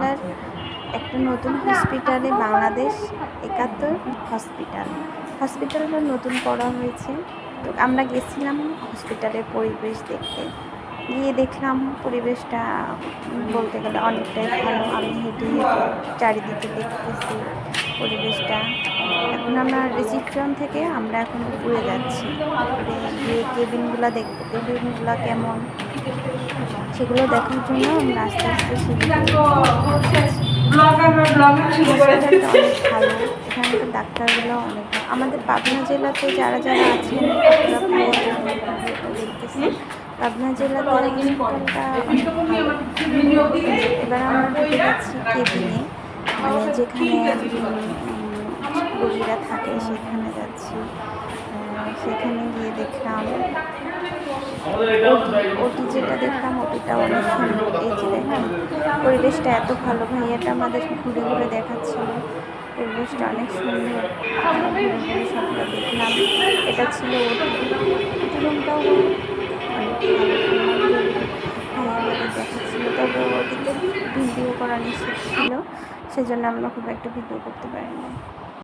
জেলার একটা নতুন হসপিটালে, বাংলাদেশ 71 হসপিটালটা নতুন করা হয়েছে। তো আমরা গেছিলাম হসপিটালের পরিবেশ দেখতে। গিয়ে দেখলাম পরিবেশটা বলতে গেলে অনেকটাই ভালো। আমি হেঁটে হেঁটে চারিদিকে দেখতেছি পরিবেশটা। এখন আমরা রিসিপশন থেকে আমরা এখন উপরে যাচ্ছি। উপরে গিয়ে কেবিনগুলো দেখবো, কেবিনগুলো কেমন সেগুলো দেখার জন্য আমরা আস্তে আস্তে হসপিটালটা অনেক ভালো। এখানকার ডাক্তারগুলো অনেক ভালো। আমাদের পাবনা জেলাতে যারা যারা আছেন আপনারা ভাইয়া দেখতেছি, পাবনা জেলাতে হসপিটালটা অনেক ভালো। এবার আমরা ঢুকে যাচ্ছি কেবিনে, মানে যেখানে রোগীরা থাকে সেখানে যাচ্ছি। সেখানে গিয়ে দেখলাম ওটি যেটা দেখলাম ওটিটা অনেক সুন্দর। এই যে দেখেন পরিবেশটা এত ভালো, ভাইয়াটা আমাদের ঘুরে ঘুরে দেখাচ্ছিল পরিবেশটা অনেক সুন্দর। ঘুরে ঘুরে সবটা দেখলাম। এটা ছিল ওটি রুমটাও অনেক ভালো, ভাইয়া আমাদের দেখাচ্ছিল। তবে ওটিতে ভিডিও করা নিষেধ ছিল, সেজন্য আমরা খুব একটা ভিডিও করতে পারিনি।